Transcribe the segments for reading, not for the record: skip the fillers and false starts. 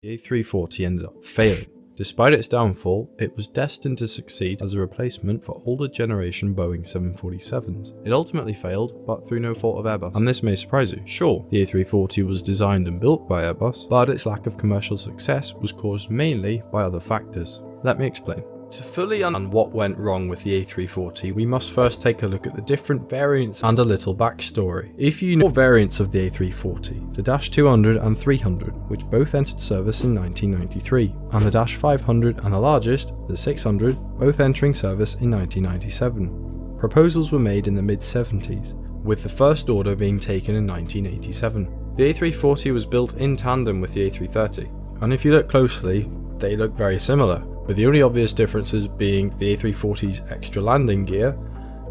The A340 ended up failing. Despite its downfall, it was destined to succeed as a replacement for older generation Boeing 747s. It ultimately failed, but through no fault of Airbus, and this may surprise you. Sure, the A340 was designed and built by Airbus, but its lack of commercial success was caused mainly by other factors. Let me explain. To fully understand what went wrong with the A340, we must first take a look at the different variants and a little backstory. If you know variants of the A340, the Dash 200 and 300, which both entered service in 1993, and the Dash 500 and the largest, the 600, both entering service in 1997. Proposals were made in the mid-70s, with the first order being taken in 1987. The A340 was built in tandem with the A330, and if you look closely, they look very similar, with the only obvious differences being the A340's extra landing gear,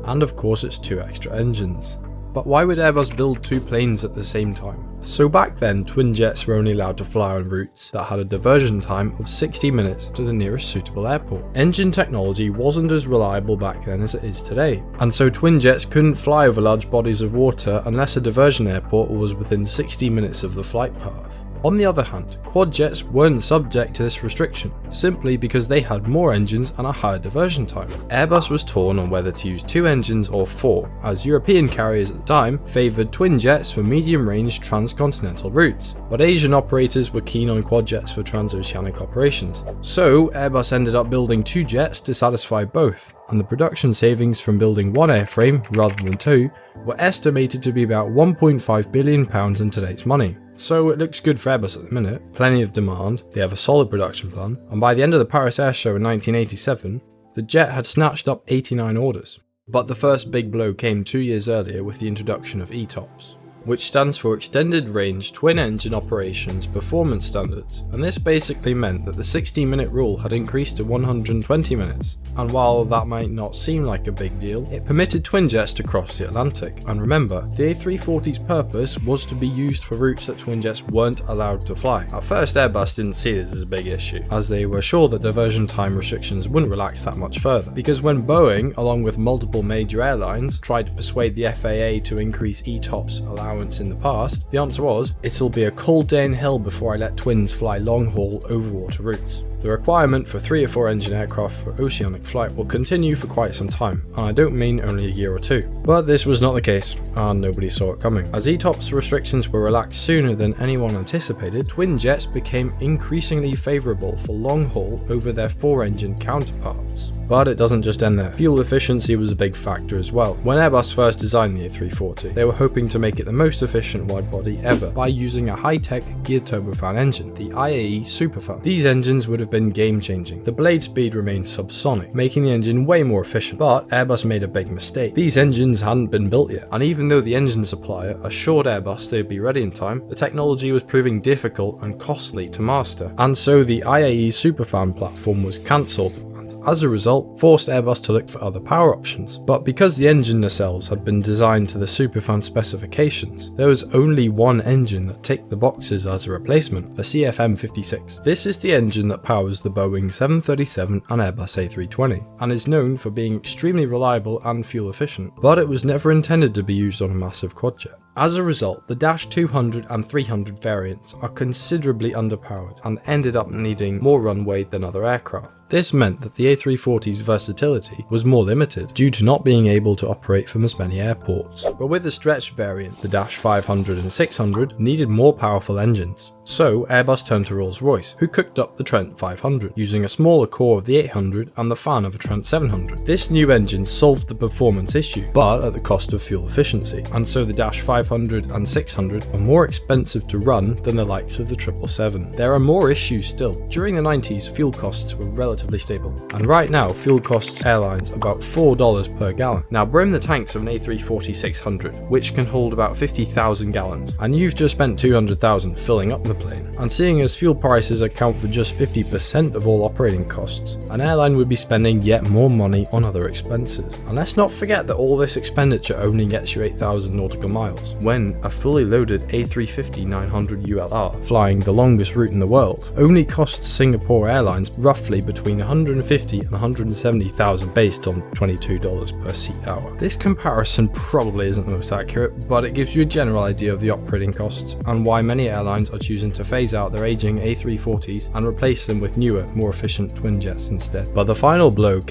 and of course its two extra engines. But why would Airbus build two planes at the same time? So back then, twin jets were only allowed to fly on routes that had a diversion time of 60 minutes to the nearest suitable airport. Engine technology wasn't as reliable back then as it is today, and so twin jets couldn't fly over large bodies of water unless a diversion airport was within 60 minutes of the flight path. On the other hand, quad jets weren't subject to this restriction, simply because they had more engines and a higher diversion time. Airbus was torn on whether to use 2 engines or 4, as European carriers at the time favoured twin jets for medium-range transcontinental routes, but Asian operators were keen on quad jets for transoceanic operations. So Airbus ended up building 2 jets to satisfy both, and the production savings from building 1 airframe rather than 2 were estimated to be about £1.5 billion in today's money. So it looks good for Airbus at the minute, plenty of demand, they have a solid production plan, and by the end of the Paris Air Show in 1987, the jet had snatched up 89 orders. But the first big blow came 2 years earlier with the introduction of ETOPS, which stands for Extended Range Twin Engine Operations Performance Standards, and this basically meant that the 60-minute rule had increased to 120 minutes, and while that might not seem like a big deal, it permitted twin jets to cross the Atlantic. And remember, the A340's purpose was to be used for routes that twin jets weren't allowed to fly. At first, Airbus didn't see this as a big issue, as they were sure that diversion time restrictions wouldn't relax that much further, because when Boeing, along with multiple major airlines, tried to persuade the FAA to increase ETOPS allowance in the past, the answer was, it'll be a cold day in hell before I let twins fly long-haul overwater routes. The requirement for 3 or 4 engine aircraft for oceanic flight will continue for quite some time, and I don't mean only a year or 2. But this was not the case, and nobody saw it coming. As ETOPS restrictions were relaxed sooner than anyone anticipated, twin jets became increasingly favourable for long-haul over their 4-engine counterparts. But it doesn't just end there. Fuel efficiency was a big factor as well. When Airbus first designed the A340, they were hoping to make it the most efficient wide-body ever by using a high-tech geared turbofan engine, the IAE Superfan. These engines would have been game-changing. The blade speed remained subsonic, making the engine way more efficient, but Airbus made a big mistake. These engines hadn't been built yet, and even though the engine supplier assured Airbus they'd be ready in time, the technology was proving difficult and costly to master, and so the IAE Superfan platform was cancelled, and as a result, forced Airbus to look for other power options. But because the engine nacelles had been designed to the Superfan specifications, there was only one engine that ticked the boxes as a replacement, the CFM56. This is the engine that powers the Boeing 737 and Airbus A320, and is known for being extremely reliable and fuel efficient, but it was never intended to be used on a massive quadjet. As a result, the Dash 200 and 300 variants are considerably underpowered and ended up needing more runway than other aircraft. This meant that the A340's versatility was more limited due to not being able to operate from as many airports. But with the stretched variant, the Dash 500 and 600 needed more powerful engines. So Airbus turned to Rolls-Royce, who cooked up the Trent 500, using a smaller core of the 800 and the fan of a Trent 700. This new engine solved the performance issue, but at the cost of fuel efficiency, and so the Dash 500 and 600 are more expensive to run than the likes of the 777. There are more issues still. During the 90s, fuel costs were relatively stable, and right now fuel costs airlines about $4 per gallon. Now brim the tanks of an A340-600, which can hold about 50,000 gallons, and you've just spent 200,000 filling up the plane. And seeing as fuel prices account for just 50% of all operating costs, an airline would be spending yet more money on other expenses. And let's not forget that all this expenditure only gets you 8,000 nautical miles, when a fully loaded A350-900 ULR, flying the longest route in the world, only costs Singapore Airlines roughly between 150 and 170,000 based on $22 per seat hour. This comparison probably isn't the most accurate, but it gives you a general idea of the operating costs and why many airlines are choosing chosen to phase out their aging A340s and replace them with newer, more efficient twin jets instead. But the final blow